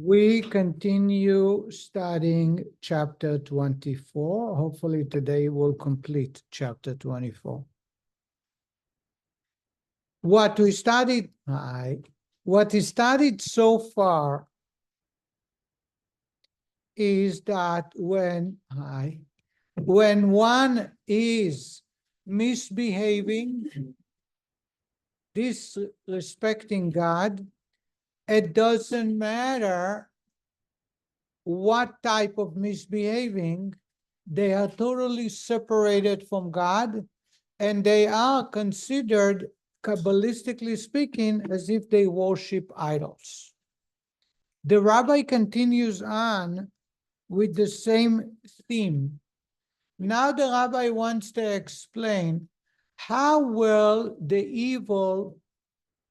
We continue studying chapter 24. Hopefully today we'll complete chapter 24. What we studied so far is that when one is misbehaving, disrespecting God, it doesn't matter what type of misbehaving, they are totally separated from God, and they are considered, Kabbalistically speaking, as if they worship idols. The rabbi continues on with the same theme. Now the rabbi wants to explain how will the evil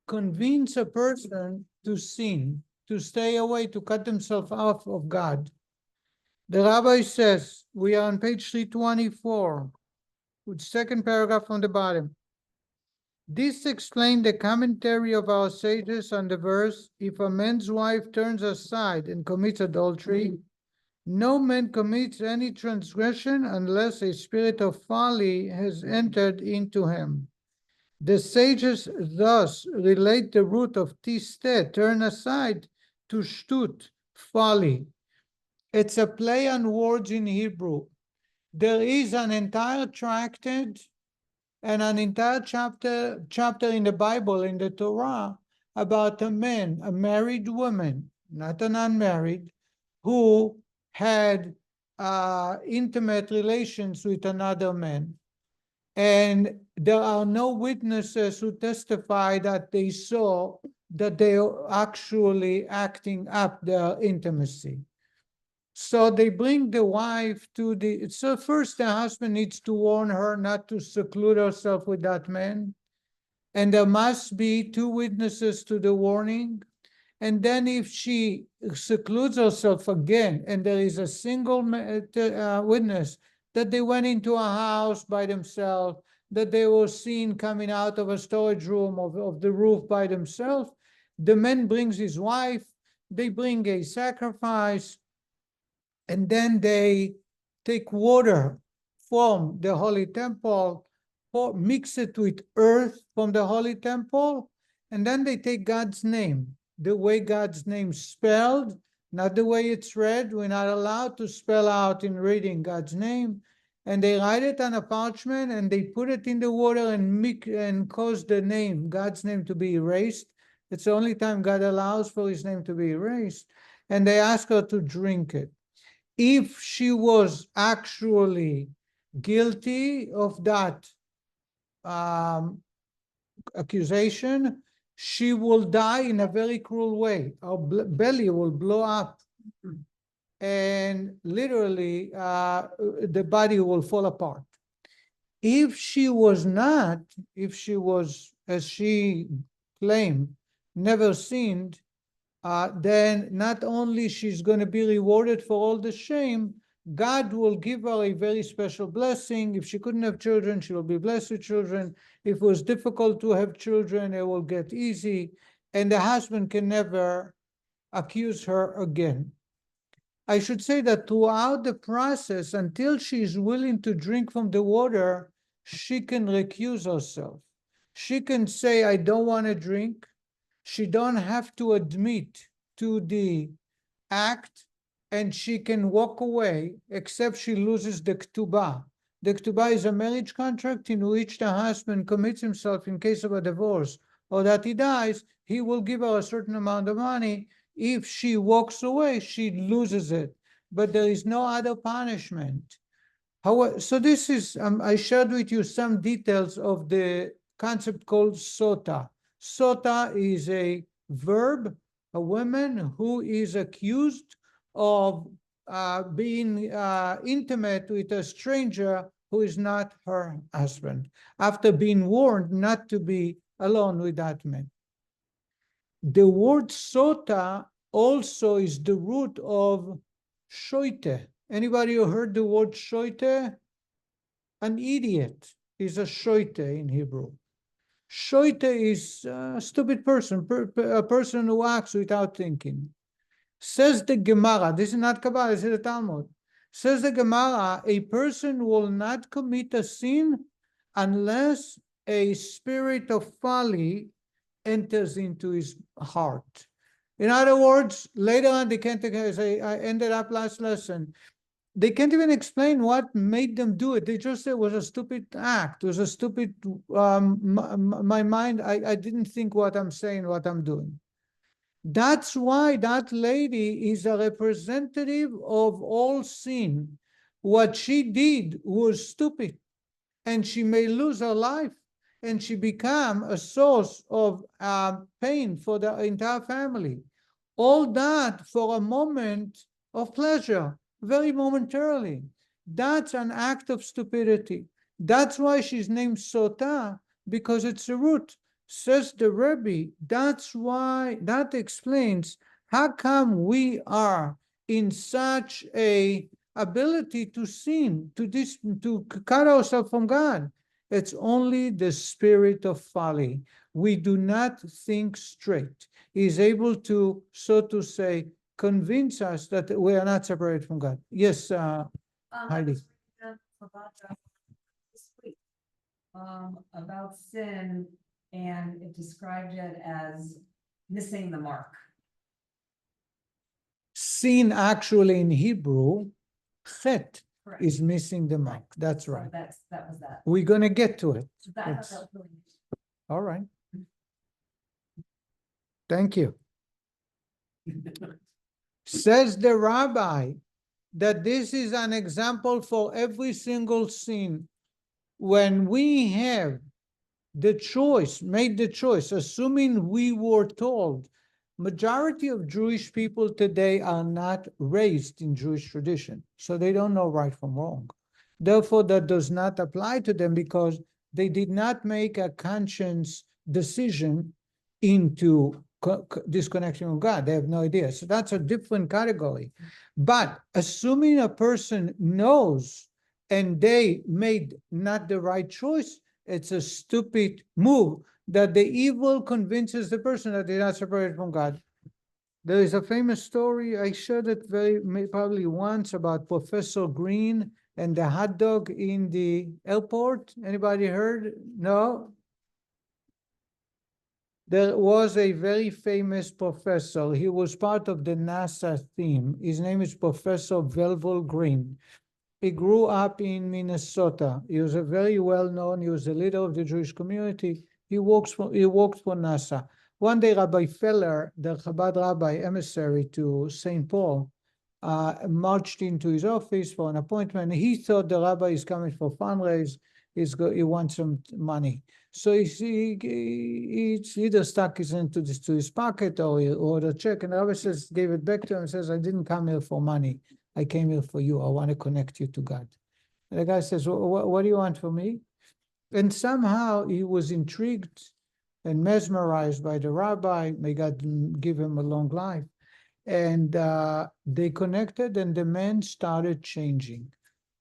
convince a person to sin, to stay away, to cut themselves off of God. The rabbi says, we are on page 324, with second paragraph from the bottom. This explains the commentary of our sages on the verse, if a man's wife turns aside and commits adultery, no man commits any transgression unless a spirit of folly has entered into him. The sages thus relate the root of tiste, turn aside, to shtut, folly. It's a play on words in Hebrew. There is an entire tractate and an entire chapter in the Bible, in the Torah, about a man, a married woman, not an unmarried, who had intimate relations with another man. And there are no witnesses who testify that they saw that they are actually acting up their intimacy. So they bring the wife to so first the husband needs to warn her not to seclude herself with that man. And there must be two witnesses to the warning. And then if she secludes herself again, and there is a single witness that they went into a house by themselves, that they were seen coming out of a storage room of the roof by themselves, the man brings his wife, they bring a sacrifice, and then they take water from the holy temple, mix it with earth from the holy temple, and then they take God's name, the way God's name spelled, not the way it's read. We're not allowed to spell out in reading God's name. And they write it on a parchment and they put it in the water and cause the name, God's name, to be erased. It's the only time God allows for his name to be erased. And they ask her to drink it. If she was actually guilty of that accusation, she will die in a very cruel way. Her belly will blow up, and literally the body will fall apart. If she was not, if she was, as she claimed, never sinned, then not only she's going to be rewarded for all the shame, God will give her a very special blessing. If she couldn't have children, she will be blessed with children. If it was difficult to have children, it will get easy. And the husband can never accuse her again. I should say that throughout the process, until she is willing to drink from the water, she can recuse herself. She can say, I don't want to drink. She don't have to admit to the act, and she can walk away, except she loses the ketubah. The ketubah is a marriage contract in which the husband commits himself in case of a divorce or that he dies, he will give her a certain amount of money. If she walks away, she loses it, but there is no other punishment. However, so this is, I shared with you some details of the concept called sota. Sota is a verb, a woman who is accused of being intimate with a stranger who is not her husband, after being warned not to be alone with that man. The word sota also is the root of shoite. Anybody who heard the word shoite? An idiot is a shoite in Hebrew. Shoite is a stupid person, a person who acts without thinking. Says the Gemara, this is not Kabbalah, this is the Talmud. Says the Gemara, a person will not commit a sin unless a spirit of folly enters into his heart. In other words, later on, they can't say, I ended up last lesson. They can't even explain what made them do it. They just say it was a stupid act. It was a stupid, my mind, I didn't think what I'm saying, what I'm doing. That's why that lady is a representative of all sin. What she did was stupid, and she may lose her life, and she become a source of pain for the entire family. All that for a moment of pleasure, very momentarily. That's an act of stupidity. That's why she's named Sota, because it's a root. Says the Rebbe, that's why, that explains how come we are in such a ability to sin, to cut ourselves from God. It's only the spirit of folly. We do not think straight. He's able to, so to say, convince us that we are not separated from God. Yes, Heidi. This week, about sin, and it described it as missing the mark. Sin actually in Hebrew, chet, Correct. is missing the mark. That's So right. that was that. We're going to get to it. So that It's- was really All right. Thank you. Says the rabbi that this is an example for every single sin. When we have the choice, made the choice, assuming we were told, majority of Jewish people today are not raised in Jewish tradition, so they don't know right from wrong. Therefore, that does not apply to them because they did not make a conscious decision into disconnection from God. They have no idea. So that's a different category. But assuming a person knows and they made not the right choice, it's a stupid move that the evil convinces the person that they're not separated from God. There is a famous story, I shared it probably once, about Professor Green and the hot dog in the airport. Anybody heard? No? There was a very famous professor. He was part of the NASA team. His name is Professor Velvel Green. He grew up in Minnesota. He was a very well-known, he was a leader of the Jewish community. He worked for NASA. One day, Rabbi Feller, the Chabad rabbi emissary to St. Paul, marched into his office for an appointment. He thought the rabbi is coming for fundraise. He wants some money. So he either stuck his into to his pocket or he ordered a check, and the rabbi gave it back to him and says, I didn't come here for money. I came here for you. I want to connect you to God. And the guy says, what do you want from me? And somehow he was intrigued and mesmerized by the rabbi. May God give him a long life. And they connected, and the man started changing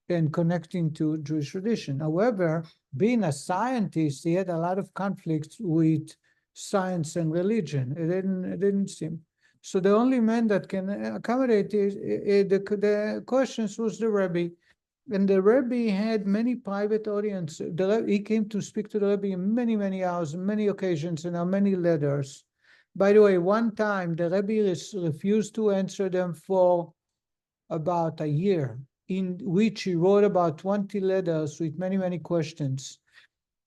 and connecting to Jewish tradition. However, being a scientist, he had a lot of conflicts with science and religion. It didn't seem. So the only man that can accommodate the questions was the Rebbe. And the Rebbe had many private audience. He came to speak to the Rebbe in many, many hours, many occasions, and many letters. By the way, one time the Rebbe refused to answer them for about a year, in which he wrote about 20 letters with many, many questions.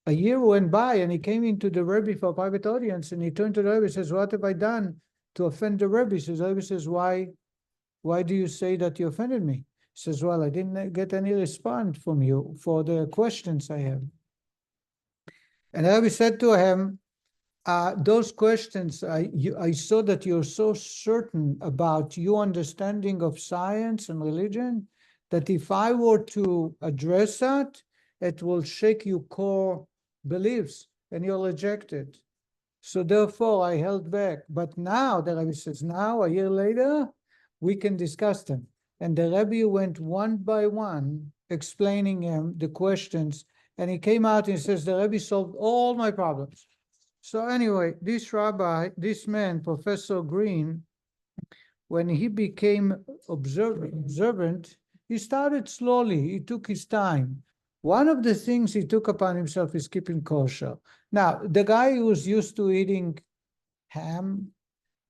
A year went by, and he came into the Rebbe for a private audience, and he turned to the Rebbe and says, what have I done to offend the Rebbe? The Rebbe says, why do you say that you offended me? He says, well, I didn't get any response from you for the questions I have. And the Rebbe said to him, those questions, I saw that you're so certain about your understanding of science and religion that if I were to address that, it will shake your core beliefs and you'll reject it. So therefore, I held back. But now, the Rebbe says, now, a year later, we can discuss them. And the Rebbe went one by one, explaining him the questions. And he came out and says, the Rebbe solved all my problems. So anyway, this man, Professor Green, when he became observant, he started slowly. He took his time. One of the things he took upon himself is keeping kosher. Now, the guy who was used to eating ham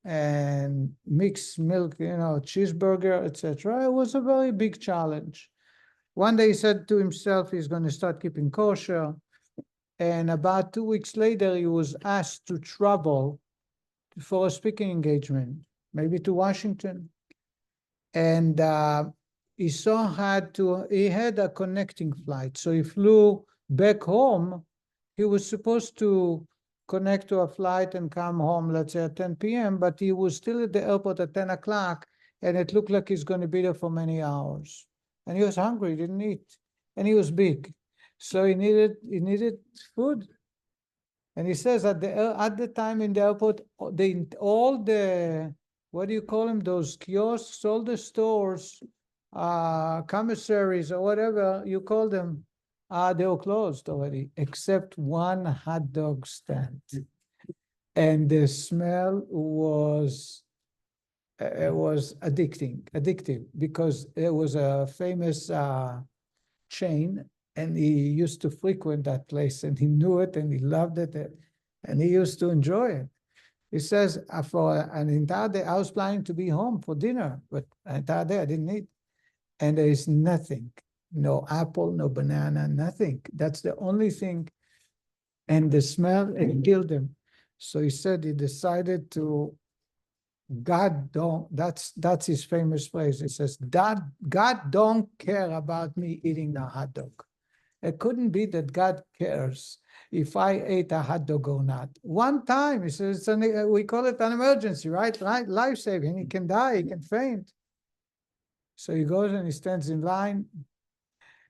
and mixed milk, cheeseburger, etc., it was a very big challenge. One day he said to himself he's going to start keeping kosher. And about 2 weeks later, he was asked to travel for a speaking engagement, maybe to Washington. And he had a connecting flight. So he flew back home. He was supposed to connect to a flight and come home, let's say at 10 p.m., but he was still at the airport at 10 o'clock, and it looked like he's going to be there for many hours. And he was hungry, he didn't eat, and he was big. So he needed food. And he says at the time in the airport, all the what do you call them? Those kiosks, all the stores, commissaries or whatever you call them, they were closed already, except one hot dog stand. And the smell was addictive, because it was a famous chain, and he used to frequent that place, and he knew it, and he loved it, and he used to enjoy it. He says, for an entire day, I was planning to be home for dinner, but an entire day I didn't eat. And there is nothing, no apple, no banana, nothing. That's the only thing. And the smell, it killed him. So he said he decided to, that's his famous phrase. He says, God don't care about me eating the hot dog. It couldn't be that God cares if I ate a hot dog or not. One time, he says, we call it an emergency, right? Life-saving. He can die, he can faint. So he goes and he stands in line,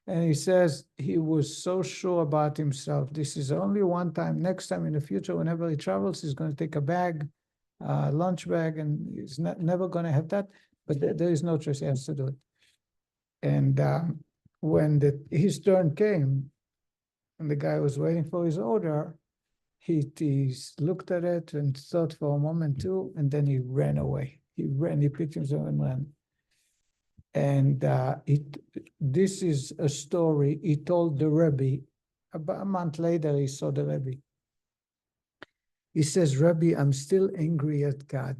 and he says he was so sure about himself. This is only one time. Next time in the future, whenever he travels, he's going to take a bag, lunch bag, and he's never going to have that. But there is no choice. He has to do it. And when his turn came, and the guy was waiting for his order, he looked at it and thought for a moment too, and then he ran away. He picked himself and ran. And this is a story he told the Rebbe. About a month later, he saw the Rebbe. He says, Rebbe, I'm still angry at God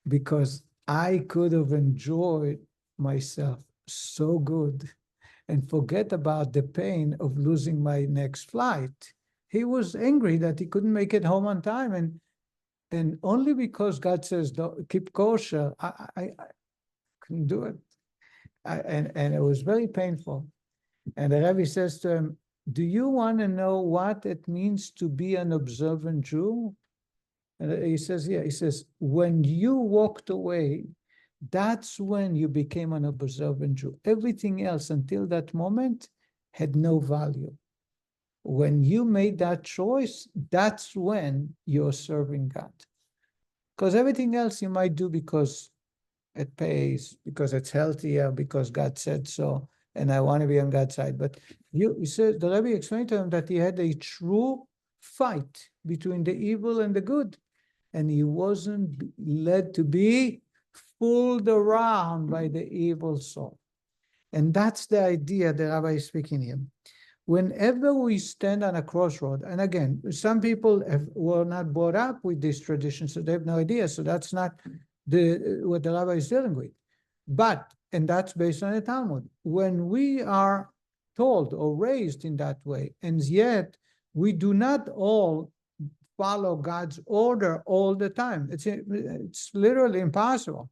because I could have enjoyed myself so good and forget about the pain of losing my next flight. He was angry that he couldn't make it home on time, and only because God says, keep kosher, I couldn't do it. And it was very painful. And the Rebbe says to him, do you want to know what it means to be an observant Jew? And he says, yeah. He says, when you walked away, that's when you became an observant Jew. Everything else until that moment had no value. When you made that choice, that's when you're serving God. Because everything else you might do because it pays, because it's healthier, because God said so, and I want to be on God's side. But he said, the Rebbe explained to him that he had a true fight between the evil and the good, and he wasn't led to be fooled around by the evil soul. And that's the idea the Rabbi is speaking here. Whenever we stand on a crossroad, and again, some people were not brought up with this tradition, so they have no idea. So that's not what the Rabbi is dealing with. And that's based on the Talmud. When we are told or raised in that way, and yet we do not all follow God's order all the time, it's literally impossible.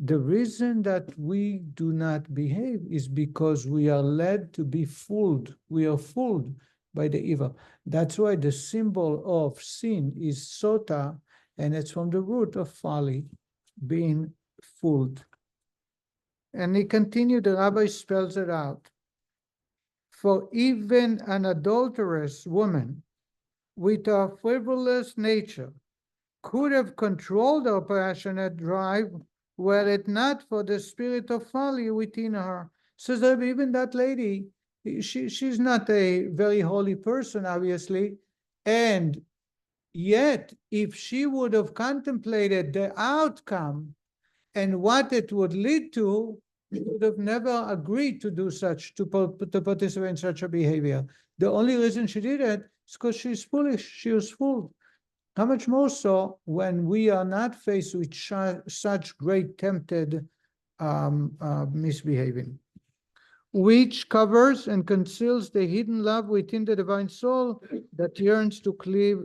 The reason that we do not behave is because we are led to be fooled. We are fooled by the evil. That's why the symbol of sin is sota, and it's from the root of folly, being fooled. And he continued, the Rabbi spells it out. For even an adulterous woman with a frivolous nature could have controlled her passionate drive were it not for the spirit of folly within her. So that even that lady, she's not a very holy person, obviously, and yet if she would have contemplated the outcome And what it would lead to, he would have never agreed to do such, to participate in such a behavior. The only reason she did it is because she's foolish. She was fooled. How much more so when we are not faced with such great tempted misbehaving, which covers and conceals the hidden love within the divine soul that yearns to cleave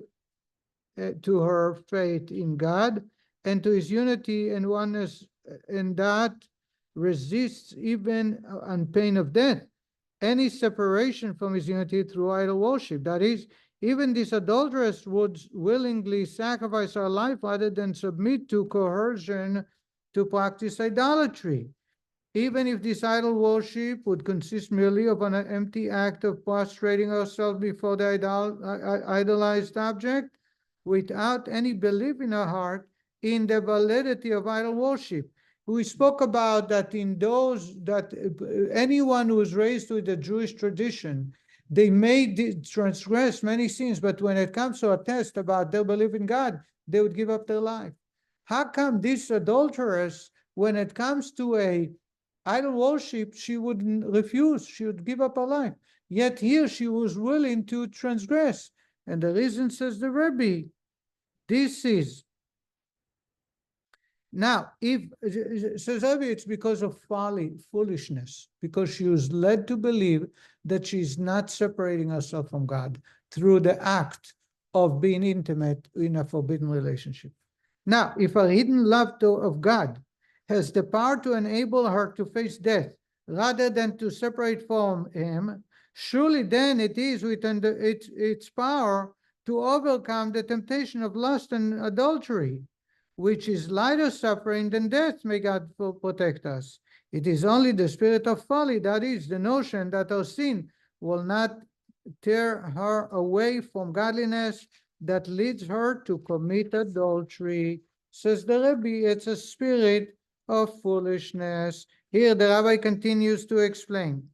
to her faith in God and to his unity and oneness, and that resists even on pain of death any separation from his unity through idol worship. That is, even this adulteress would willingly sacrifice her life rather than submit to coercion to practice idolatry. Even if this idol worship would consist merely of an empty act of prostrating ourselves before the idolized object, without any belief in our heart in the validity of idol worship. We spoke about that in those, that anyone who was raised with the Jewish tradition, they may transgress many sins, but when it comes to a test about their belief in God, they would give up their life. How come this adulteress, when it comes to a idol worship, she would refuse, she would give up her life? Yet here she was willing to transgress. And the reason, says the Rebbe, this is, now, if, says Rebbe, it's because of foolishness, because she was led to believe that she's not separating herself from God through the act of being intimate in a forbidden relationship. Now, if a hidden love of God has the power to enable her to face death rather than to separate from him, surely then it is within its power to overcome the temptation of lust and adultery, which is lighter suffering than death. May God protect us. It is only the spirit of folly, that is, the notion that our sin will not tear her away from godliness, that leads her to commit adultery. Says the Rebbe, it's a spirit of foolishness. Here the Rabbi continues to explain.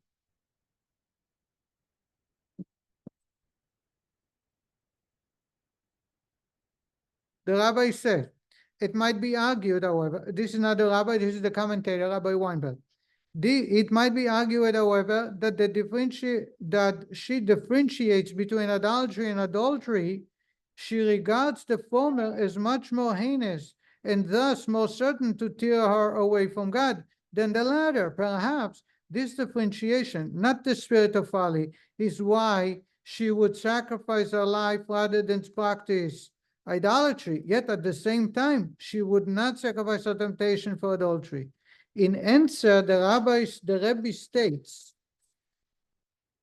The Rabbi said, it might be argued, however, this is not the Rabbi, this is the commentator, Rabbi Weinberg. It might be argued, however, that she differentiates between idolatry and adultery. She regards the former as much more heinous and thus more certain to tear her away from God than the latter. Perhaps this differentiation, not the spirit of folly, is why she would sacrifice her life rather than practice idolatry. Yet at the same time, she would not sacrifice her temptation for adultery. In answer, the Rebbe states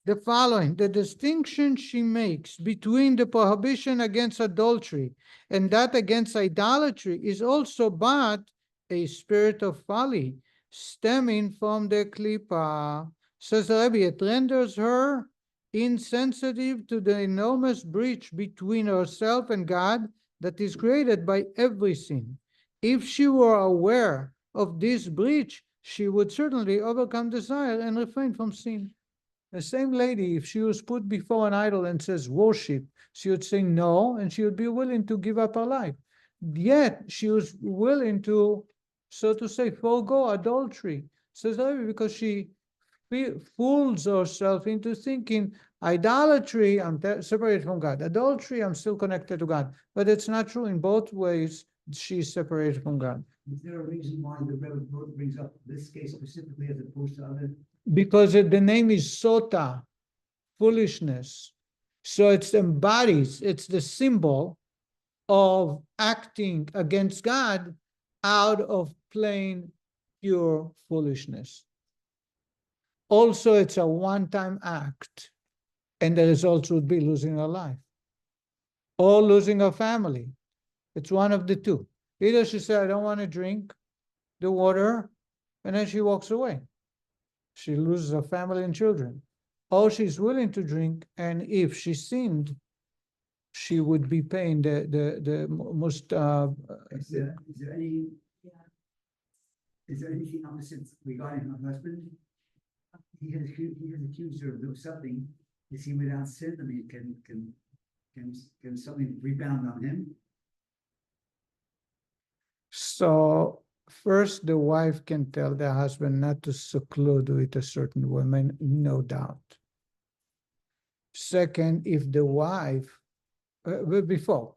the following: the distinction she makes between the prohibition against adultery and that against idolatry is also but a spirit of folly stemming from the klipa. Says the Rebbe, it renders her insensitive to the enormous breach between herself and God that is created by every sin. If she were aware of this breach, she would certainly overcome desire and refrain from sin. The same lady, if she was put before an idol and says worship, she would say no, and she would be willing to give up her life. Yet she was willing to, so to say, forego adultery. Says because she fools herself into thinking idolatry, I'm separated from God. Adultery, I'm still connected to God. But it's not true. In both ways, she's separated from God. Is there a reason why the Rebbe brings up this case specifically as opposed to other? Because the name is sota, foolishness. So it embodies, it's the symbol of acting against God out of plain, pure foolishness. Also, it's a one-time act, and the result would be losing her life or losing her family. It's one of the two. Either she said, I don't want to drink the water, and then she walks away. She loses her family and children. Or she's willing to drink, and if she sinned, she would be paying the most. Is there anything opposite regarding her husband? He has accused her of doing something. Is he without sin? I mean, can something rebound on him? So First, the wife can tell the husband not to seclude with a certain woman, no doubt. Second, if the wife, before,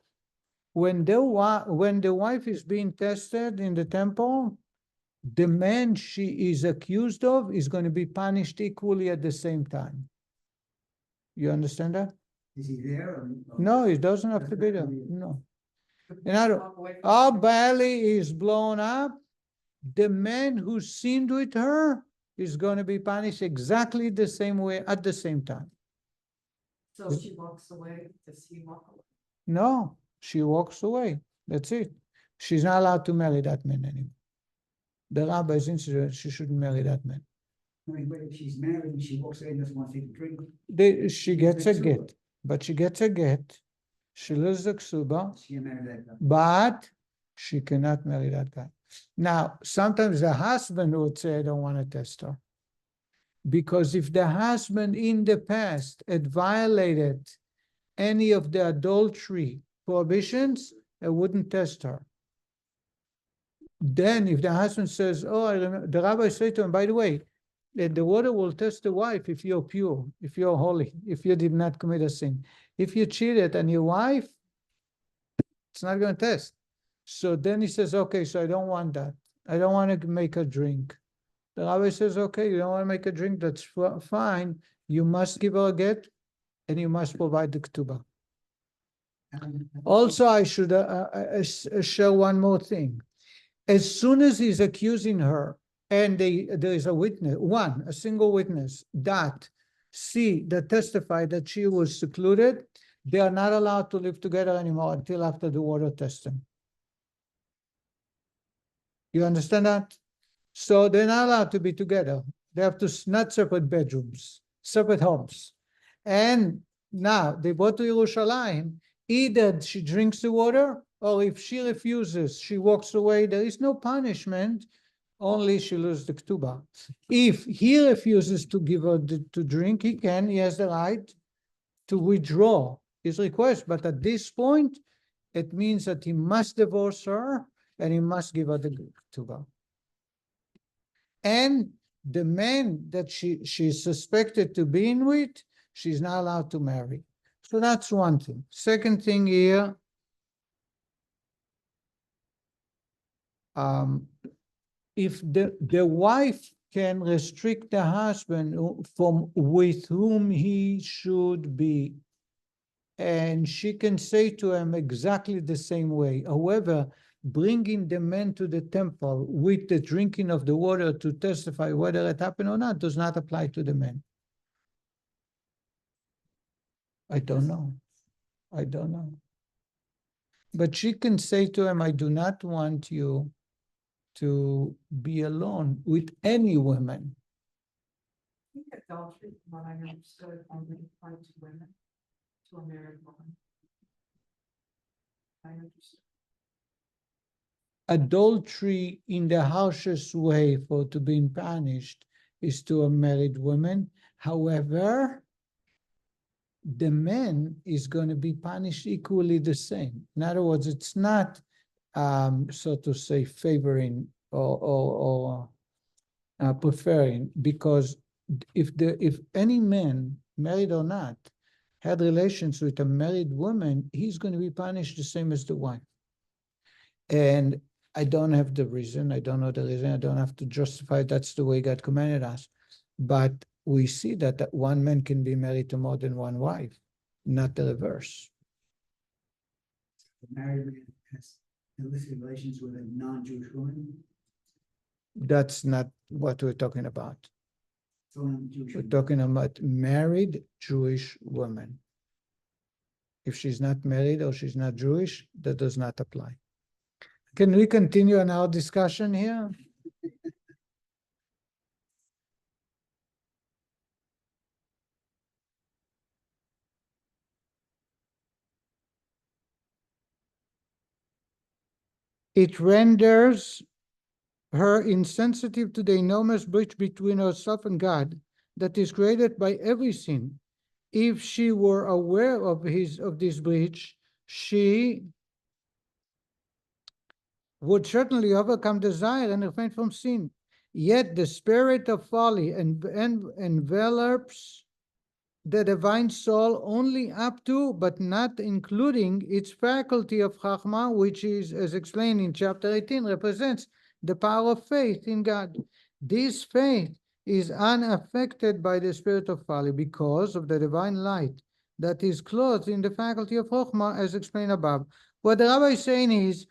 when the wife is being tested in the temple, the man she is accused of is going to be punished equally at the same time. You understand that? Is he there? No, it doesn't have to be there. No. In other, our belly is blown up. The man who sinned with her is going to be punished exactly the same way at the same time. So if she walks away, does he walk away? No, she walks away. That's it. She's not allowed to marry that man anymore. The rabbis insisted she shouldn't marry that man. I mean, but if she's married and she walks away and doesn't want to take a drink. She gets a get, but she gets a get. She loses the ksuba, She can marry that guy. but she cannot marry that guy. Now, sometimes the husband would say, I don't want to test her. Because if the husband in the past had violated any of the adultery prohibitions, I wouldn't test her. Then if the husband says, oh, I remember, the rabbi said to him, by the way, the water will test the wife if you're pure, if you're holy, if you did not commit a sin. If you cheated on your wife, it's not going to test. So then he says, okay, so I don't want that. I don't want to make her drink. The rabbi says, okay, you don't want to make a drink, that's fine. You must give her a get, and you must provide the ketubah. Also, I should share one more thing. As soon as he's accusing her, and there is a witness, a single witness that testified that she was secluded, they are not allowed to live together anymore until after the water testing. You understand that? So they're not allowed to be together. They have to, not separate bedrooms, separate homes. And now they go to Yerushalayim. Either she drinks the water, or if she refuses, she walks away. There is no punishment, only she loses the ketubah. If he refuses to give her to drink, he has the right to withdraw his request. But at this point, it means that he must divorce her and he must give her the ketubah. And the man that she's suspected to be in with, she's not allowed to marry. So that's one thing. Second thing here, if the wife can restrict the husband from with whom he should be, and she can say to him exactly the same way. However, bringing the man to the temple with the drinking of the water to testify whether it happened or not does not apply to the man. I don't know. I don't know. But she can say to him, I do not want you to be alone with any woman. I think adultery, from what I understood, only applied to women, to a married woman. I understood. Adultery in the harshest way for to be punished is to a married woman. However, the man is going to be punished equally the same. In other words, it's not, so to say, favoring or preferring, because if any man, married or not, had relations with a married woman, he's going to be punished the same as the wife. And I don't have the reason. I don't know the reason. I don't have to justify. That's the way God commanded us. But we see that one man can be married to more than one wife, not the reverse. The married man has illicit relations with a non-Jewish woman. That's not what we're talking about. So non-Jewish We're woman. talking about married Jewish woman. If she's not married or she's not Jewish, that does not apply. Can we continue on our discussion here? It renders her insensitive to the enormous breach between herself and God that is created by every sin. If she were aware of this breach, she would certainly overcome desire and refrain from sin. Yet the spirit of folly envelops the divine soul only up to, but not including, its faculty of Chachma, which is, as explained in chapter 18, represents the power of faith in God. This faith is unaffected by the spirit of folly because of the divine light that is clothed in the faculty of Chachma, as explained above. What the Rabbi is saying is,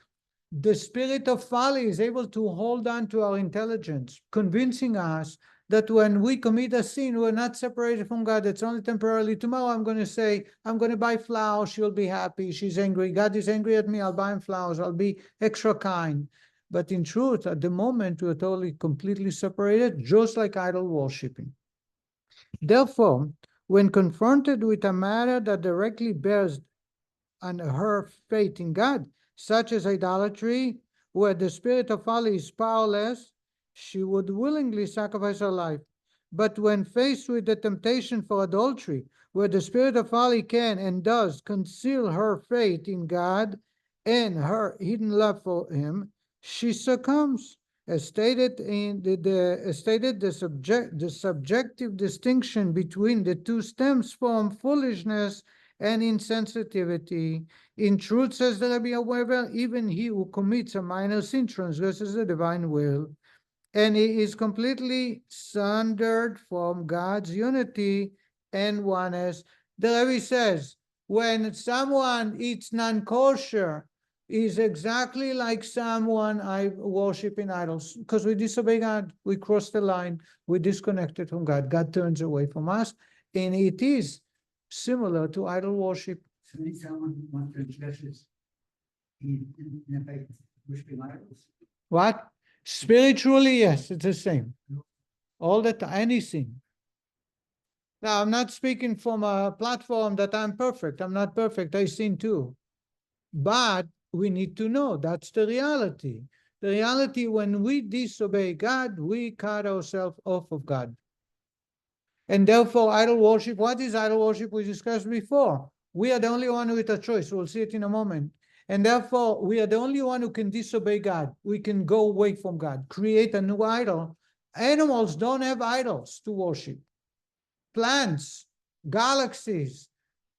the spirit of folly is able to hold on to our intelligence, convincing us that when we commit a sin, we're not separated from God. It's only temporarily. Tomorrow I'm going to say, I'm going to buy flowers. She'll be happy. She's angry. God is angry at me. I'll buy him flowers. I'll be extra kind. But in truth, at the moment, we're totally, completely separated, just like idol worshiping. Therefore, when confronted with a matter that directly bears on her faith in God, such as idolatry, where the spirit of folly is powerless, she would willingly sacrifice her life. But when faced with the temptation for adultery, where the spirit of folly can and does conceal her faith in God and her hidden love for him, she succumbs. As stated in the subjective distinction between the two stems from foolishness and insensitivity. In truth, says the Rabbi, however, even he who commits a minor sin transgresses the divine will, and he is completely sundered from God's unity and oneness. The Rabbi says, when someone eats non-kosher, is exactly like someone worshiping idols, because we disobey God, we cross the line, we disconnected from God. God turns away from us, and it is similar to idol worship. So when someone transgresses, in effect, worshiping idols. What? Spiritually, yes, it's the same. All the time, anything. Now, I'm not speaking from a platform that I'm perfect. I'm not perfect. I sin too. But we need to know that's the reality. The reality, when we disobey God, we cut ourselves off of God. And therefore, idol worship, what is idol worship? We discussed before. We are the only one with a choice. We'll see it in a moment. And therefore, we are the only one who can disobey God. We can go away from God, create a new idol. Animals don't have idols to worship. Plants, galaxies,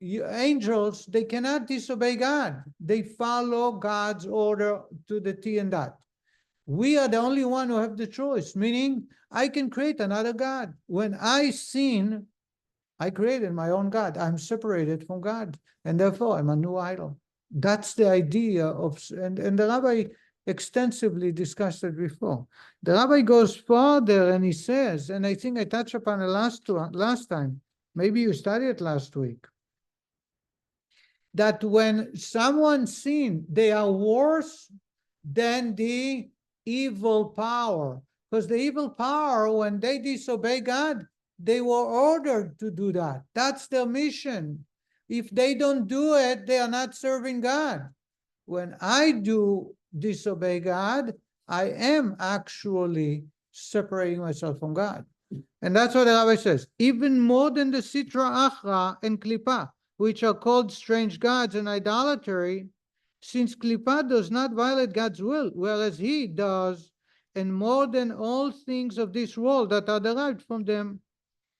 angels, they cannot disobey God. They follow God's order to the T and dot. We are the only one who have the choice, meaning I can create another God. When I sin, I created my own God. I'm separated from God, and therefore I'm a new idol. That's the idea of, and the Rabbi extensively discussed it before. The Rabbi goes further and he says, and I think I touched upon it last time, maybe you studied it last week, that when someone sins, they are worse than the evil power. Because the evil power, when they disobey God, they were ordered to do that. That's their mission. If they don't do it, they are not serving God. When I do disobey God, I am actually separating myself from God. And that's what the Rabbi says. Even more than the Sitra Achra and Klippa, which are called strange gods and idolatry, since Klippa does not violate God's will, whereas he does, and more than all things of this world that are derived from them,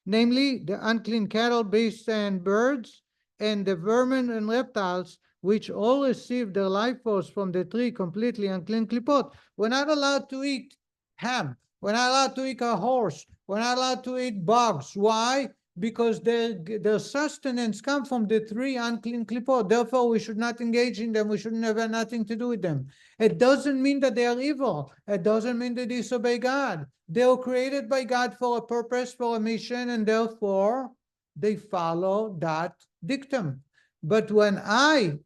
namely the unclean cattle, beasts, and birds, and the vermin and reptiles, which all receive their life force from the tree completely unclean klipot. We're not allowed to eat ham. We're not allowed to eat a horse. We're not allowed to eat bugs. Why? Because their sustenance comes from the three unclean klipot. Therefore, we should not engage in them. We shouldn't have nothing to do with them. It doesn't mean that they are evil. It doesn't mean they disobey God. They were created by God for a purpose, for a mission, and therefore they follow that dictum. But when I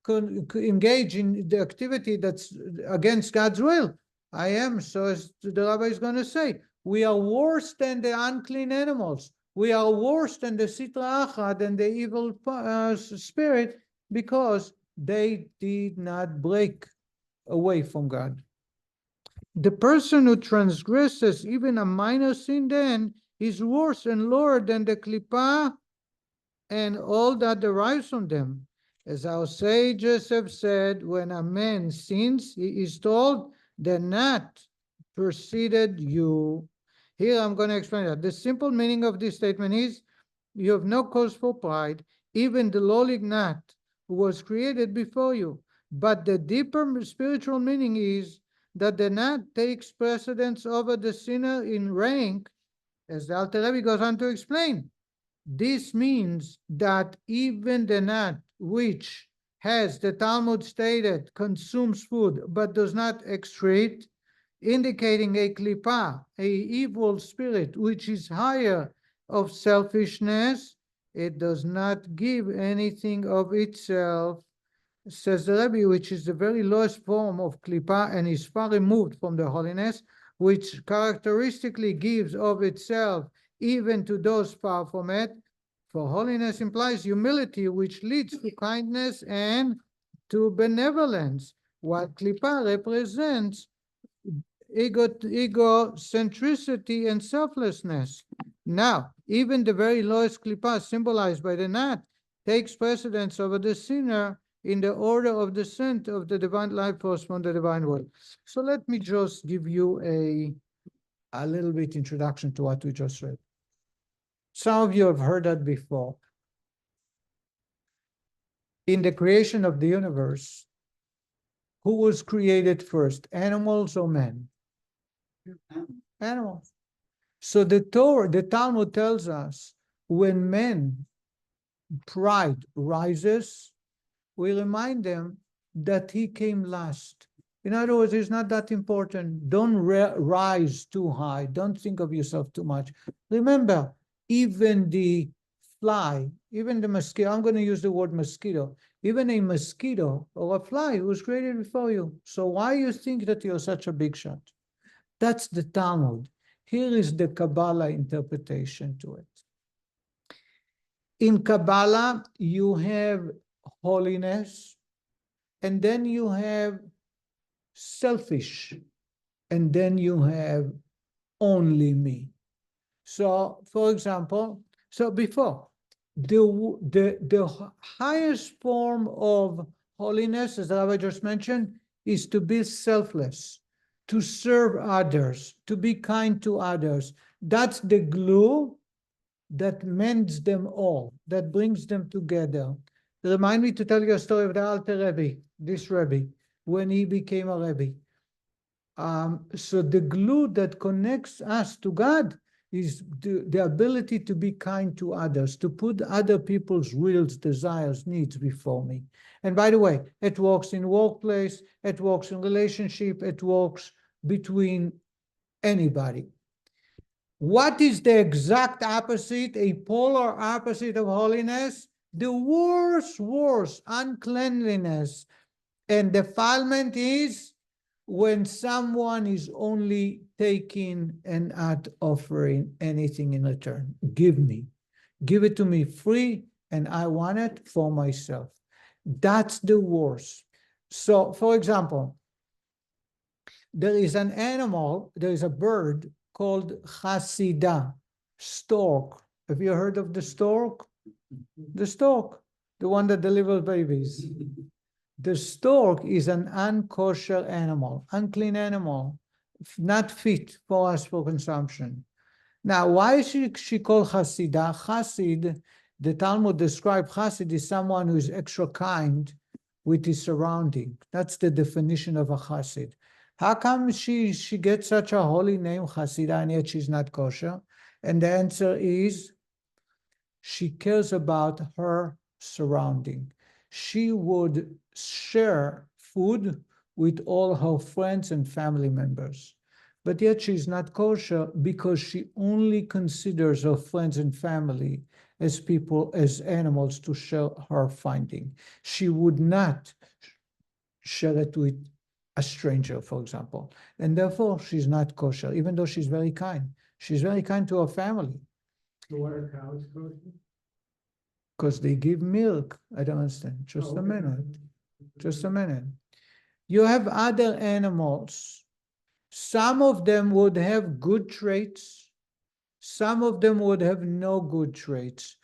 engage in the activity that's against God's will, I am, so as the Rabbi is going to say, we are worse than the unclean animals. We are worse than the Sitra Achra, than the evil spirit, because they did not break away from God. The person who transgresses even a minor sin then is worse and lower than the Klippa and all that derives from them. As our sages have said, when a man sins, he is told, the gnat preceded you. Here I'm going to explain that. The simple meaning of this statement is, you have no cause for pride, even the lowly gnat who was created before you. But the deeper spiritual meaning is that the gnat takes precedence over the sinner in rank, as the Alter Rebbe goes on to explain. This means that even the gnat, which has, the Talmud stated, consumes food but does not excrete, indicating a klipa, a evil spirit, which is higher of selfishness, it does not give anything of itself, says the Rebbe, which is the very lowest form of klipa and is far removed from the holiness, which characteristically gives of itself even to those far from it. For holiness implies humility, which leads to kindness and to benevolence, while klipa represents egocentricity and selflessness. Now, even the very lowest klipa, symbolized by the gnat, takes precedence over the sinner in the order of descent of the divine life force from the divine will. So let me just give you a little bit introduction to what we just read. Some of you have heard that before. In the creation of the universe, who was created first, animals or men? Animals. So the Torah, the Talmud tells us, when men pride rises, we remind them that he came last. In other words, it's not that important. Don't rise too high. Don't think of yourself too much. Remember, even the fly, even the mosquito, I'm going to use the word mosquito, even a mosquito or a fly was created before you. So why you think that you're such a big shot? That's the Talmud. Here is the Kabbalah interpretation to it. In Kabbalah, you have holiness, and then you have selfish, and then you have only me. So, for example, before, the highest form of holiness, as the Rabbi just mentioned, is to be selfless, to serve others, to be kind to others. That's the glue that mends them all, that brings them together. Remind me to tell you a story of the Alter Rebbe, this Rebbe, when he became a Rebbe. So the glue that connects us to God is the ability to be kind to others, to put other people's wills, desires, needs before me. And by the way, it works in workplace, it works in relationship, it works between anybody. What is the exact opposite, a polar opposite of holiness? The worst, uncleanliness and defilement is when someone is only taking and not offering anything in return. Give it to me free, and I want it for myself. That's the worst. So, for example, there is an animal, there is a bird called chasida, stork. Have you heard of the stork? The stork, the one that delivers babies. The stork is an unkosher animal, unclean animal, not fit for us for consumption. Now, why is she called chasida? Chasid, the Talmud describes Chasid as someone who is extra kind with his surrounding. That's the definition of a Chasid. How come she gets such a holy name, Chasida, and yet she's not kosher? And the answer is she cares about her surrounding. She would share food with all her friends and family members. But yet she's not kosher because she only considers her friends and family as people, as animals to share her finding. She would not share it with a stranger, for example. And therefore, she's not kosher, even though she's very kind. She's very kind to her family. So why are cows kosher? Because they give milk. I don't understand. Just a minute. Just a minute. You have other animals. Some of them would have good traits. Some of them would have no good traits.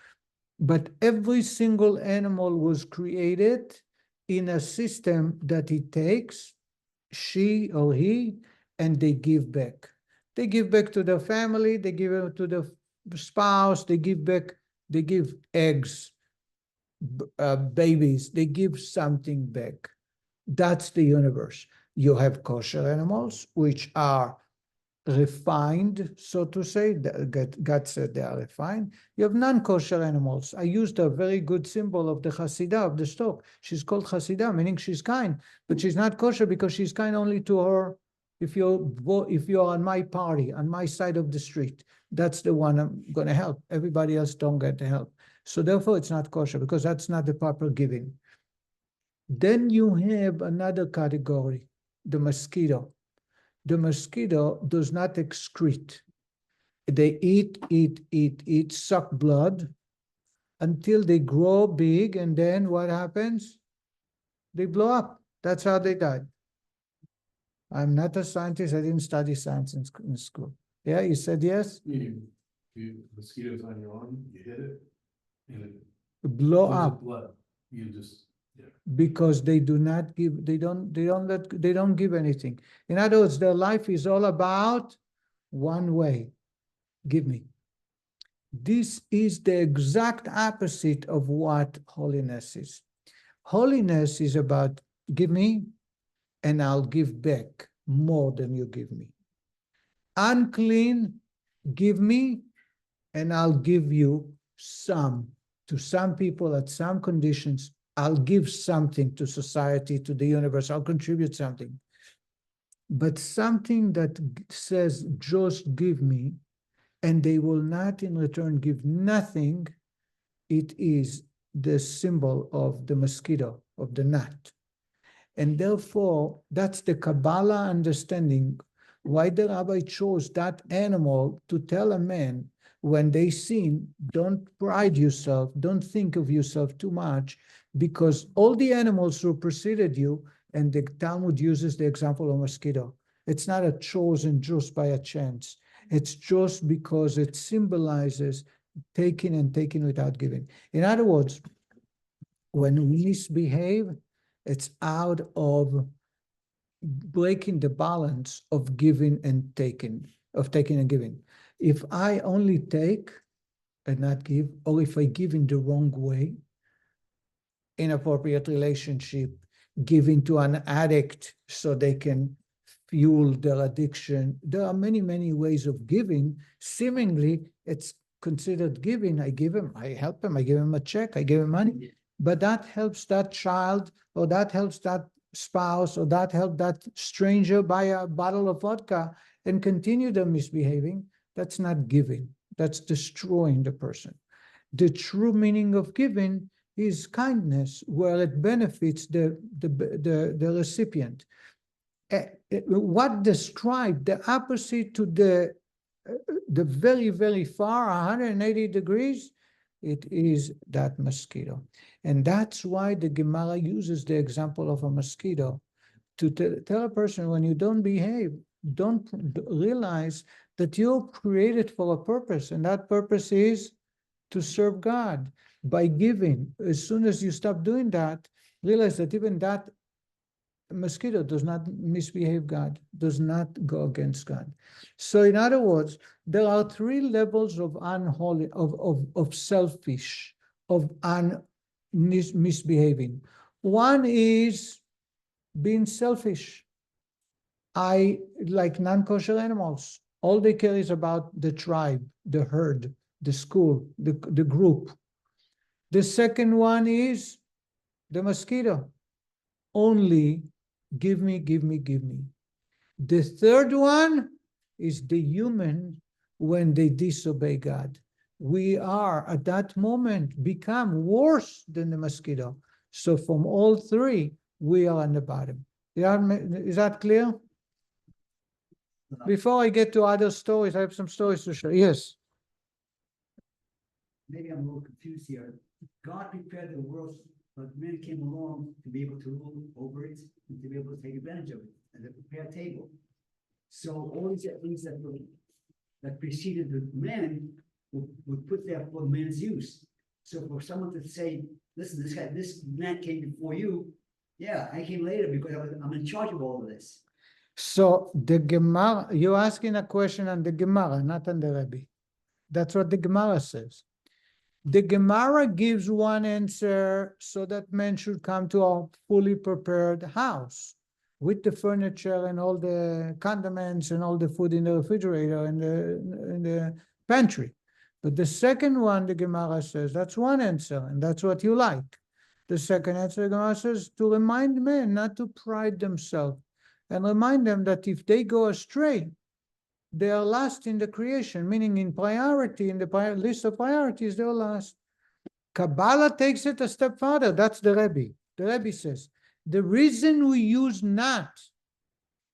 But every single animal was created in a system that it takes, she or he, and they give back. They give back to their family, they give it to the spouse, they give back, they give eggs, babies, they give something back. That's the universe. You have kosher animals, which are refined, so to say. God said they are refined. You have non-kosher animals. I used a very good symbol of the Hasidah, of the stock. She's called Hasidah, meaning she's kind, but she's not kosher because she's kind only to her. If you're on my party, on my side of the street, that's the one I'm going to help. Everybody else don't get the help. So therefore, it's not kosher because that's not the proper giving. Then you have another category, the mosquito. The mosquito does not excrete. They eat, suck blood until they grow big, and then what happens? They blow up. That's how they die. I'm not a scientist. I didn't study science in school. Yeah, you said yes? Mosquitoes on your arm, you hit it, and it Blow pulls up. the blood. You just, Because they do not give, they don't give anything. In other words, their life is all about one way. Give me. This is the exact opposite of what holiness is. Holiness is about give me and I'll give back more than you give me. Unclean, give me and I'll give you some. To some people at some conditions, I'll give something to society, to the universe. I'll contribute something. But something that says, just give me, and they will not in return give nothing, it is the symbol of the mosquito, of the gnat. And therefore, that's the Kabbalah understanding why the rabbi chose that animal to tell a man when they sin, don't pride yourself, don't think of yourself too much, because all the animals who preceded you, and the Talmud uses the example of mosquito. It's not a chosen just by a chance. It's just because it symbolizes taking and taking without giving. In other words, when we misbehave, it's out of breaking the balance of giving and taking, of taking and giving. If I only take and not give, or if I give in the wrong way, inappropriate relationship, giving to an addict so they can fuel their addiction. There are many, many ways of giving. Seemingly, it's considered giving. I give him, I help him, I give him a check, I give him money. But that helps that child, or that helps that spouse, or that helps that stranger buy a bottle of vodka and continue their misbehaving. That's not giving. That's destroying the person. The true meaning of giving is kindness, where it benefits the recipient. What described the opposite to the very, very far, 180 degrees, it is that mosquito. And that's why the Gemara uses the example of a mosquito to tell a person, when you don't behave, don't realize that you're created for a purpose, and that purpose is to serve God by giving. As soon as you stop doing that, realize that even that mosquito does not misbehave God, does not go against God. So in other words, there are three levels of unholy, of selfish, of misbehaving. One is being selfish. I like non-kosher animals. All they care is about the tribe, the herd, the school, the group. The second one is the mosquito. Only give me, give me, give me. The third one is the human when they disobey God. We are at that moment become worse than the mosquito. So from all three, we are on the bottom. Is that clear? Before I get to other stories, I have some stories to share. Yes. Maybe I'm a little confused here. God prepared the world, but man came along to be able to rule over it and to be able to take advantage of it and to prepare a table. So all these things that preceded the man were put there for man's use. So for someone to say, listen, this man came before you, yeah, I came later because I'm in charge of all of this. So the Gemara, you're asking a question on the Gemara, not on the Rebbe. That's what the Gemara says. The Gemara gives one answer so that men should come to a fully prepared house with the furniture and all the condiments and all the food in the refrigerator and in the pantry. But the second one, the Gemara says, that's one answer, and that's what you like. The second answer, the Gemara says, to remind men not to pride themselves and remind them that if they go astray, they are last in the creation, meaning in priority, in the list of priorities, they're last. Kabbalah takes it a step further. That's the Rebbe. The Rebbe says, the reason we use not,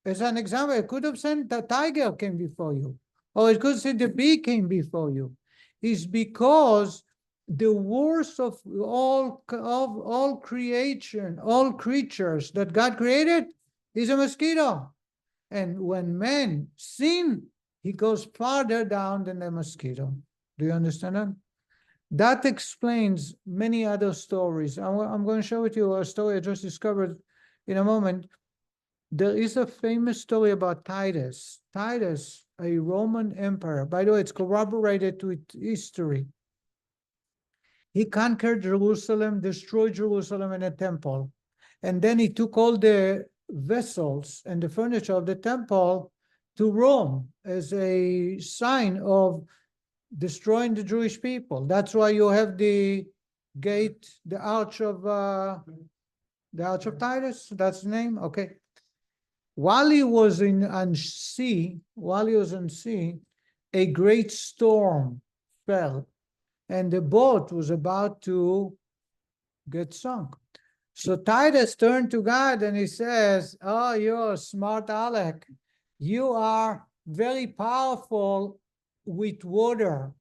as an example, it could have said the tiger came before you, or it could say the bee came before you, is because the worst of all creation, all creatures that God created is a mosquito. And when man sin, he goes farther down than the mosquito. Do you understand that? That explains many other stories. I'm going to share with you a story I just discovered in a moment. There is a famous story about Titus. Titus, a Roman emperor. By the way, it's corroborated with history. He conquered Jerusalem, destroyed Jerusalem and the temple. And then he took all the vessels and the furniture of the temple to Rome as a sign of destroying the Jewish people. That's why you have the gate, the Arch of Titus. That's the name. Okay. While he was on sea, a great storm fell, and the boat was about to get sunk. So Titus turned to God and he says, oh, you're a smart Alec. You are very powerful with water.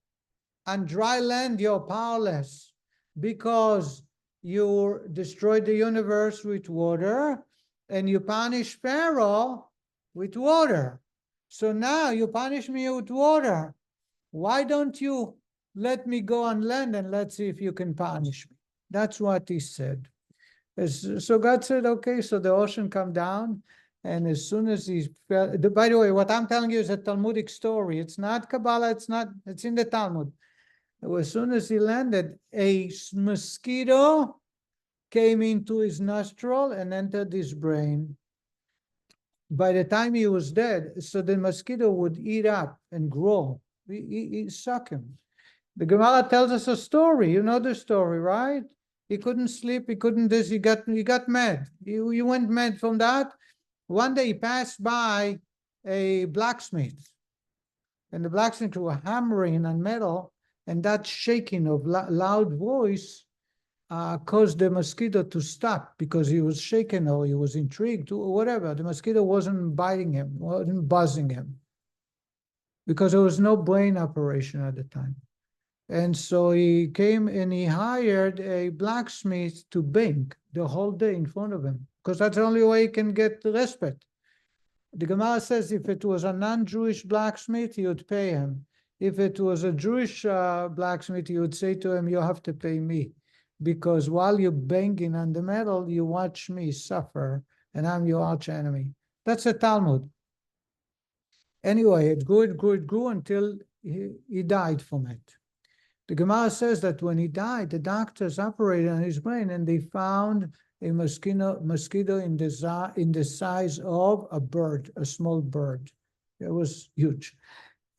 On dry land, you're powerless because you destroyed the universe with water and you punish Pharaoh with water. So now you punish me with water. Why don't you let me go on land and let's see if you can punish me? That's what he said. So God said, okay, so the ocean come down, and as soon as he fell, by the way, what I'm telling you is a Talmudic story. It's not Kabbalah, it's in the Talmud. As soon as he landed, a mosquito came into his nostril and entered his brain. By the time he was dead, so the mosquito would eat up and grow. He suck him. The Gemara tells us a story. You know the story, right? He couldn't sleep, he couldn't this, he got mad. He went mad from that. One day he passed by a blacksmith, and the blacksmith was hammering on metal, and that shaking of loud voice caused the mosquito to stop because he was shaken or he was intrigued or whatever. The mosquito wasn't biting him, wasn't buzzing him, because there was no brain operation at the time. And so he came and he hired a blacksmith to bang the whole day in front of him, because that's the only way he can get the respect. The Gemara says if it was a non-Jewish blacksmith, he would pay him. If it was a Jewish blacksmith, he would say to him, you have to pay me, because while you're banging on the metal, you watch me suffer, and I'm your arch enemy. That's a Talmud. Anyway, it grew until he died from it. The Gemara says that when he died, the doctors operated on his brain and they found a mosquito in the size of a bird, a small bird. It was huge.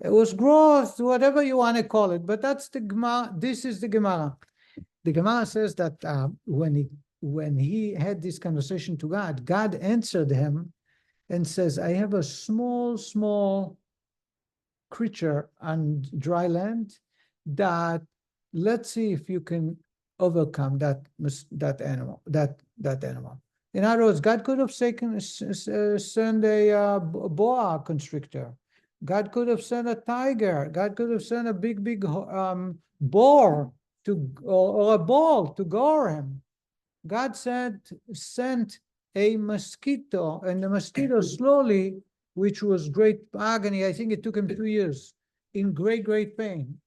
It was gross, whatever you want to call it, but that's the Gemara. This is the Gemara. The Gemara says that when he had this conversation to God, God answered him and says, I have a small creature on dry land that let's see if you can overcome that animal. In other words, God could have sent a boa constrictor. God could have sent a tiger. God could have sent a big boar or a bull to gore him. God sent a mosquito, and the mosquito slowly, which was great agony. I think it took him 2 years in great pain.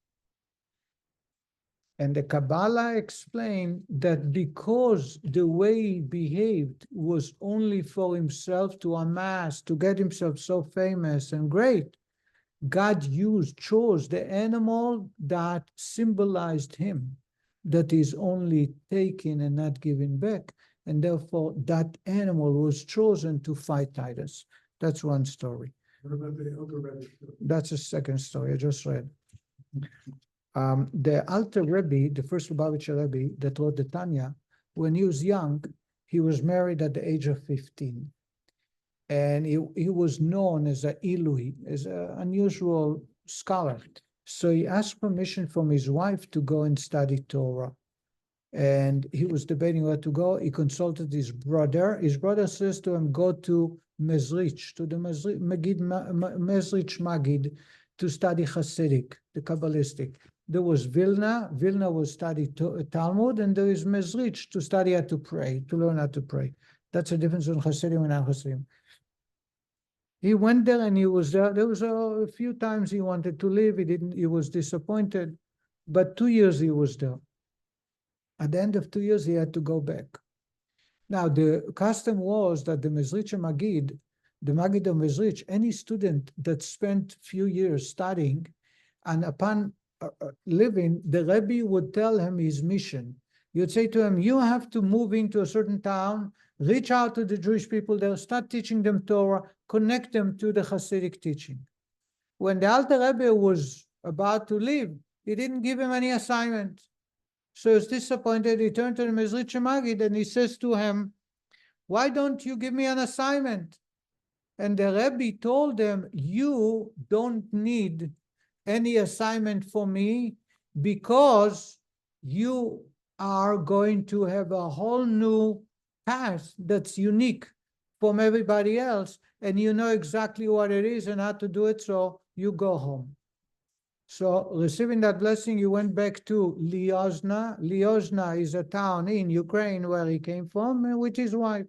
And the Kabbalah explained that because the way he behaved was only for himself to amass, to get himself so famous and great, God chose the animal that symbolized him, that is only taking and not giving back. And therefore, that animal was chosen to fight Titus. That's one story. What about the other Rebbe? That's a second story I just read. The Alter Rebbe, the first Lubavitcher Rebbe that wrote the Tanya, when he was young, he was married at the age of 15. And he was known as an Ilui, as an unusual scholar. So he asked permission from his wife to go and study Torah. And he was debating where to go. He consulted his brother. His brother says to him, go to Mezrich, to the Mezrich Magid, to study Hasidic, the Kabbalistic. There was Vilna. Vilna was study Talmud, and there is Mezrich to study how to pray, to learn how to pray. That's the difference between Hasidim and non-Hasidim. He went there and he was there. There was a few times he wanted to leave. He didn't. He was disappointed. But 2 years he was there. At the end of 2 years, he had to go back. Now, the custom was that the Mezrich Magid, the Magid of Mezrich, any student that spent few years studying, and upon living, the Rebbe would tell him his mission. You'd say to him, you have to move into a certain town, reach out to the Jewish people there, start teaching them Torah, connect them to the Hasidic teaching. When the Alter Rebbe was about to leave, he didn't give him any assignment. So he was disappointed. He turned to the Mezrich Magid and he says to him, why don't you give me an assignment? And the Rebbe told him, you don't need any assignment for me because you are going to have a whole new path that's unique from everybody else, and you know exactly what it is and how to do it, so you go home. So receiving that blessing, he went back to Lyozna. Lyozna is a town in Ukraine where he came from with his wife.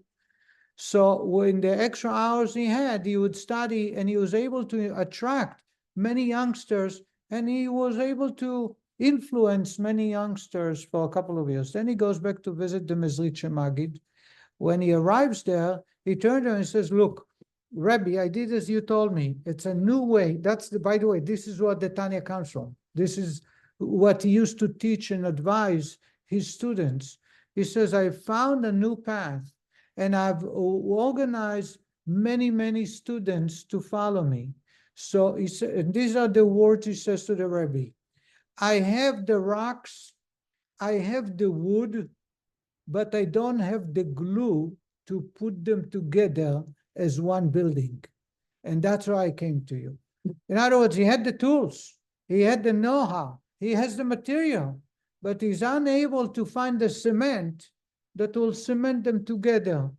So when the extra hours he had, he would study, and he was able to attract many youngsters, and he was able to influence many youngsters for a couple of years. Then he goes back to visit the Mezrich Magid. When he arrives there, he turned to him and says, look, Rebbe, I did as you told me. It's a new way. By the way, this is what the Tanya comes from. This is what he used to teach and advise his students. He says, I found a new path, and I've organized many, many students to follow me. So he said, and these are the words he says to the Rebbe. I have the rocks, I have the wood, but I don't have the glue to put them together as one building. And that's why I came to you. In other words, he had the tools, he had the know-how, he has the material, but he's unable to find the cement that will cement them together,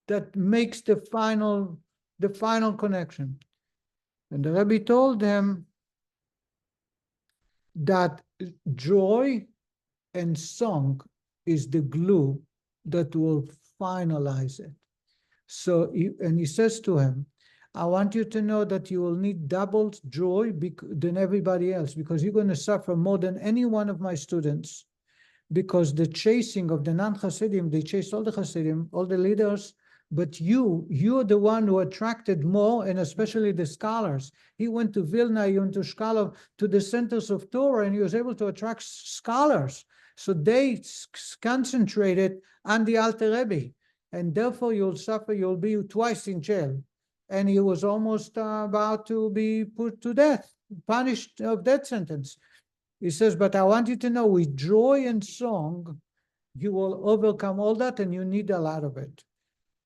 that makes the final connection. And the Rebbe told them that joy and song is the glue that will finalize it. So, he says to him, I want you to know that you will need double joy than everybody else, because you're going to suffer more than any one of my students, because the chasing of the non-Hasidim, they chased all the Hasidim, all the leaders, but you're the one who attracted more, and especially the scholars. He went to Vilna, he went to Shkalov, to the centers of Torah, and he was able to attract scholars. So they concentrated on the Alter Rebbe, and therefore you'll suffer, you'll be twice in jail. And he was almost about to be put to death, punished of death sentence. He says, but I want you to know, with joy and song, you will overcome all that, and you need a lot of it.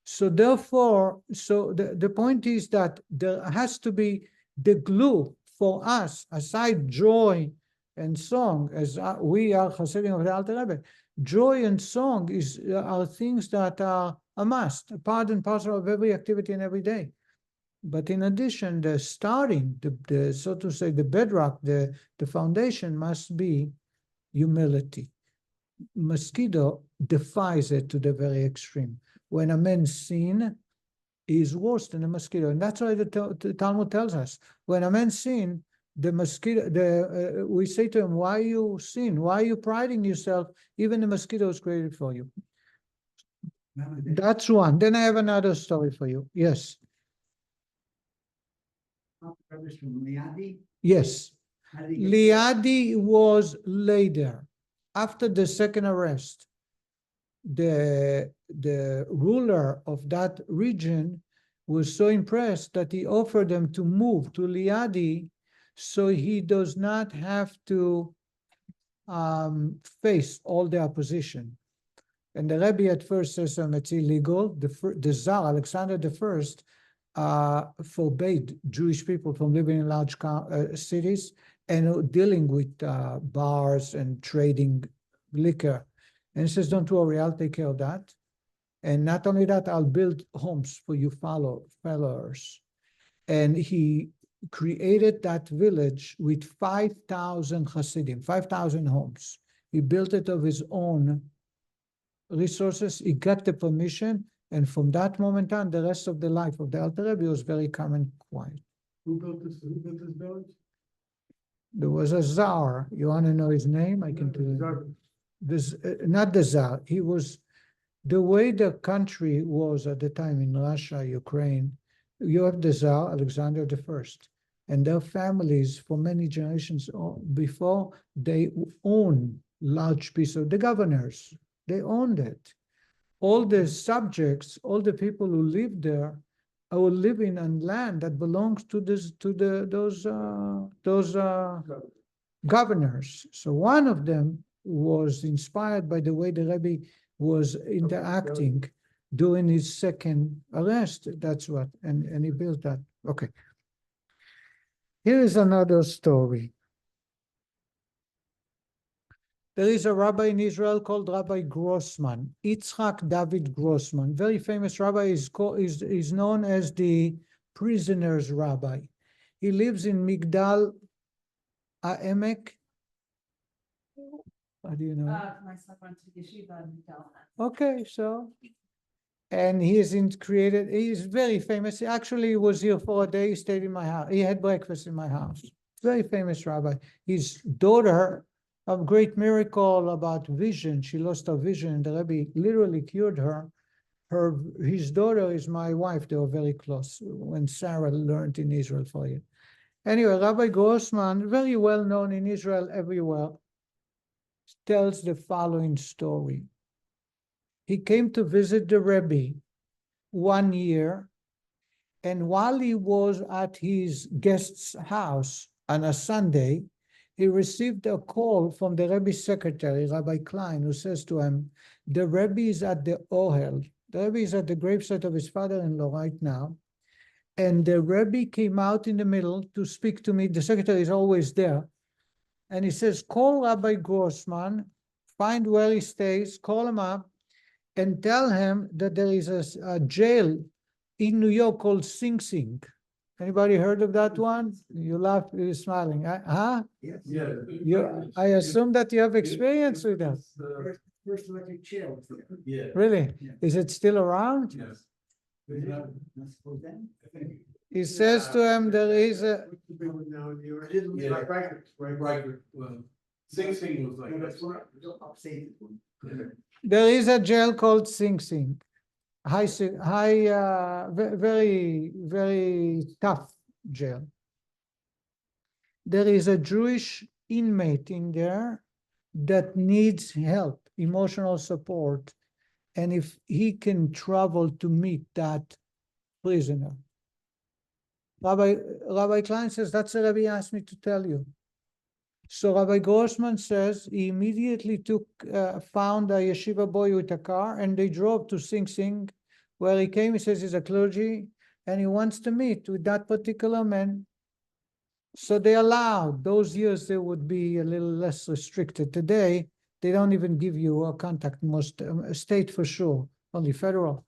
So therefore, the point is that there has to be the glue for us, aside joy and song, as we are Hasidim of the Alter Rebbe. Joy and song are things that are a must, a part and parcel of every activity and every day. But in addition, the starting, so to say, the bedrock, the foundation must be humility. Mosquito defies it to the very extreme. When a man sin, he is worse than a mosquito. And that's why the Talmud tells us, when a man sin, the mosquito, we say to him, why you sin? Why are you priding yourself? Even the mosquito is created for you. Remember that? That's one. Then I have another story for you. Yes. Brothers from Liadi, Yes. how did he get there? Liadi was later, after the second arrest. The ruler of that region was so impressed that he offered them to move to Liadi so he does not have to face all the opposition. And the Rebbe at first says it's illegal. The Tsar, Alexander I, forbade Jewish people from living in large cities and dealing with bars and trading liquor. And he says, don't worry, I'll take care of that. And not only that, I'll build homes for you followers. And he created that village with 5,000 Hasidim, 5,000 homes. He built it of his own resources. He got the permission. And from that moment on, the rest of the life of the Alter Rebbe was very calm and quiet. Who built this village? There was a Tsar. You want to know his name? I can tell you. This, not the Tsar. He was, the way the country was at the time in Russia, Ukraine, you have the Tsar, Alexander I, and their families for many generations before, they own large piece of the governors. They owned it. All the subjects, all the people who live there are living on land that belongs to those governors. So one of them was inspired by the way the Rebbe was interacting during his second arrest. That's what, and he built that. Okay. Here is another story. There is a rabbi in Israel called Rabbi Grossman, Yitzhak David Grossman, very famous rabbi, is known as the prisoner's rabbi. He lives in Migdal Ha'emek. How do you know? My son went to yeshiva in Delta. Okay, so, and he is very famous. Actually, he was here for a day. He stayed in my house. He had breakfast in my house. Very famous rabbi. His daughter, a great miracle about vision. She lost her vision, and the Rebbe literally cured her. His daughter is my wife. They were very close when Sarah learned in Israel for you. Anyway, Rabbi Grossman, very well known in Israel everywhere, tells the following story. He came to visit the Rebbe one year, and while he was at his guest's house on a Sunday, he received a call from the Rebbe's secretary, Rabbi Klein, who says to him, the Rebbe is at the Ohel. The Rebbe is at the gravesite of his father-in-law right now. And the Rebbe came out in the middle to speak to me. The secretary is always there. And he says, call Rabbi Grossman, find where he stays, call him up, and tell him that there is a jail in New York called Sing Sing. Anybody heard of that one? You laugh, you're smiling. Huh? Yes. Yeah. I assume that you have experience with that. First electric chair was there. Yeah. Really? Yeah. Is it still around? Yes. Was it not supposed then? He says to him, there is a, Yeah. Right. Well, Sing Sing was like. That's what, upstate. there is a jail called Sing Sing. Very, very tough jail. There is a Jewish inmate in there that needs help, emotional support, and if he can travel to meet that prisoner. Rabbi Klein says, that's what Rabbi asked me to tell you. So Rabbi Grossman says he immediately found a yeshiva boy with a car, and they drove to Sing Sing, where he came. He says he's a clergy, and he wants to meet with that particular man. So they allowed. Those years they would be a little less restricted. Today, they don't even give you a contact, most state for sure, only federal.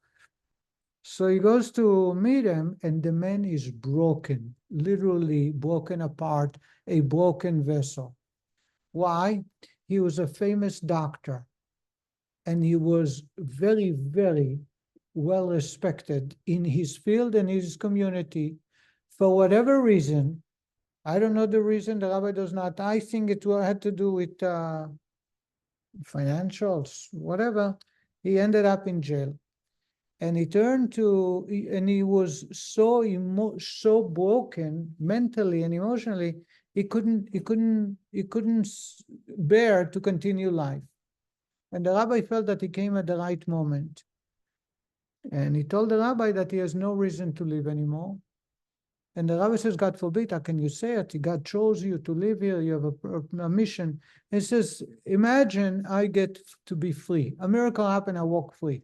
So he goes to meet him, and the man is broken, literally broken apart, a broken vessel. Why? He was a famous doctor, and he was very, very well respected in his field and his community. For whatever reason, I don't know the reason, the rabbi does not. I think it had to do with financials, whatever. He ended up in jail. And he was so broken mentally and emotionally, he couldn't bear to continue life. And the rabbi felt that he came at the right moment. And he told the rabbi that he has no reason to live anymore. And the rabbi says, God forbid, how can you say it? God chose you to live here. You have a mission. And he says, imagine I get to be free. A miracle happened, I walk free.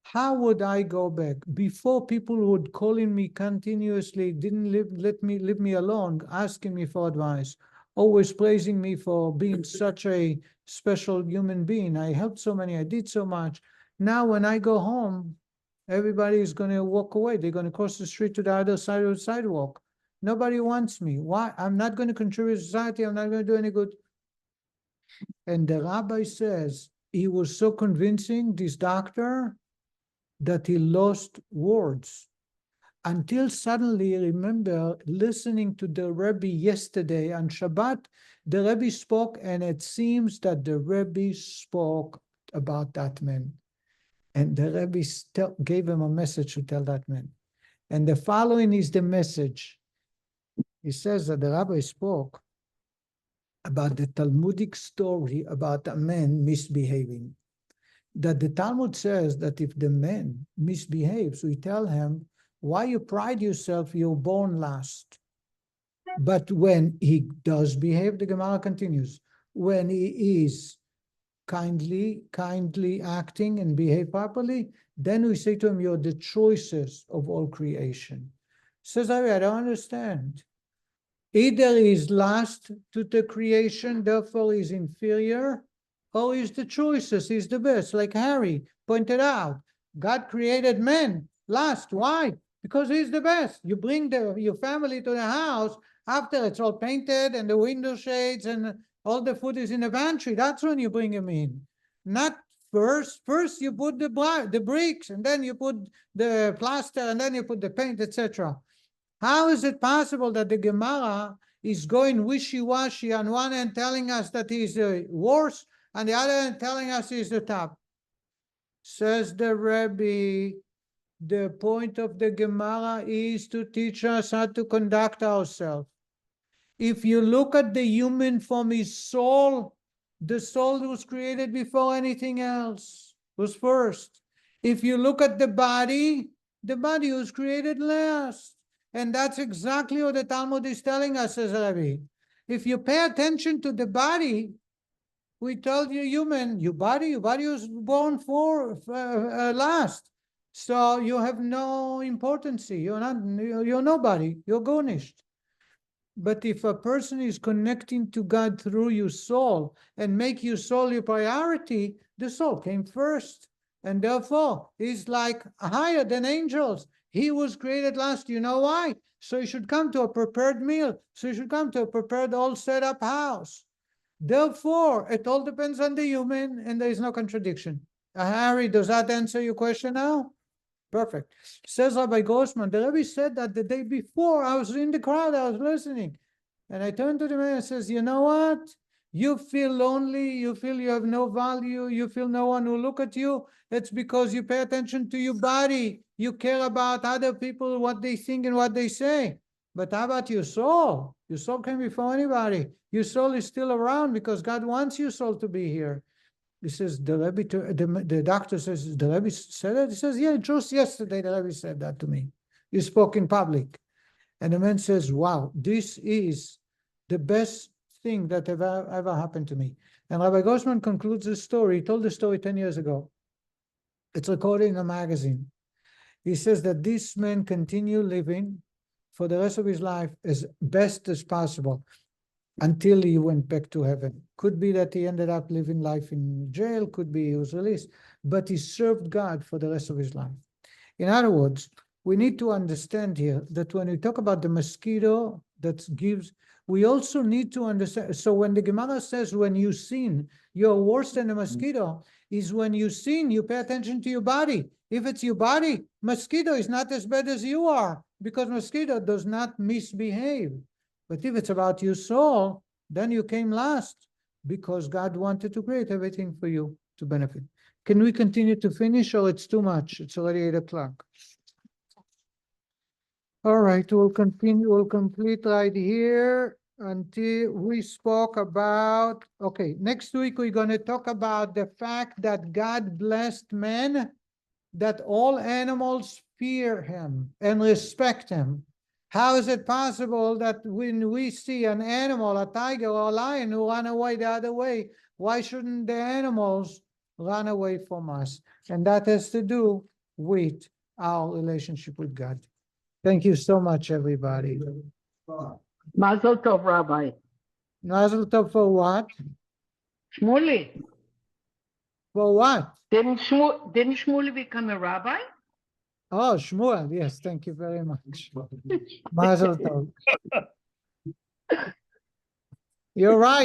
How would I go back? Before, people would calling me continuously, didn't leave me alone, asking me for advice, always praising me for being such a special human being. I helped so many, I did so much. Now when I go home, everybody is going to walk away. They're going to cross the street to the other side of the sidewalk. Nobody wants me. Why? I'm not going to contribute to society. I'm not going to do any good. And the rabbi says, he was so convincing, this doctor, that he lost words until suddenly, remember, listening to the Rebbe yesterday on Shabbat, the Rebbe spoke, and it seems that the Rebbe spoke about that man. And the Rebbe gave him a message to tell that man. And the following is the message. He says that the Rabbi spoke about the Talmudic story about a man misbehaving. That the Talmud says that if the man misbehaves, we tell him, why you pride yourself, you're born last. But when he does behave, the Gemara continues, when he is kindly acting and behave properly, then we say to him, you're the choicest of all creation. Says, I don't understand. Either he's last to the creation, therefore he's inferior, or he's the choicest, he's the best, like Harry pointed out. God created man last. Why? Because he's the best. You bring your family to the house after it's all painted and the window shades and all the food is in the pantry. That's when you bring him in. Not first. First you put the bricks, and then you put the plaster, and then you put the paint, etc. How is it possible that the Gemara is going wishy-washy on one end telling us that he's the worst, and the other end telling us he's the top? Says the Rebbe, the point of the Gemara is to teach us how to conduct ourselves. If you look at the human from his soul, the soul was created before anything else, was first. If you look at the body was created last. And that's exactly what the Talmud is telling us, says Rabbi. If you pay attention to the body, we told you human, your body was born for last. So you have no importance. You're nobody. You're garnished. But if a person is connecting to God through your soul and make your soul your priority, the soul came first. And therefore, he's like higher than angels. He was created last. You know why? So you should come to a prepared meal. So you should come to a prepared, all set up house. Therefore, it all depends on the human, and there is no contradiction. Harry, does that answer your question now? Perfect. Says Rabbi Grossman, the Rebbe said that the day before, I was in the crowd, I was listening. And I turned to the man and says, you know what? You feel lonely, you feel you have no value, you feel no one will look at you. It's because you pay attention to your body. You care about other people, what they think and what they say. But how about your soul? Your soul came before anybody. Your soul is still around because God wants your soul to be here. He says, the doctor says, the Rebbe said it? He says, yeah, just yesterday the Rebbe said that to me. You spoke in public. And the man says, wow, this is the best thing that ever happened to me. And Rabbi Grossman concludes the story. He told the story 10 years ago. It's recorded in a magazine. He says that this man continued living for the rest of his life as best as possible until he went back to heaven. Could be that he ended up living life in jail, could be he was released, but he served God for the rest of his life. In other words, we need to understand here that when we talk about the mosquito that gives, we also need to understand. So when the Gemara says, when you sin, you're worse than a mosquito, is when you sin, you pay attention to your body. If it's your body, mosquito is not as bad as you are, because mosquito does not misbehave. But if it's about your soul, then you came last because God wanted to create everything for you to benefit. Can we continue to finish or it's too much? It's already 8 o'clock. All right, we'll continue, we'll complete right here until we spoke about, okay, next week we're going to talk about the fact that God blessed man, that all animals fear him and respect him. How is it possible that when we see an animal, a tiger or a lion who run away the other way, why shouldn't the animals run away from us? And that has to do with our relationship with God. Thank you so much, everybody. Mazel tov, Rabbi. Mazel tov for what? Shmuley, For what? didn't Shmuley become a rabbi? Oh, Shmuel. Yes, thank you very much. Mazel tov. You're right.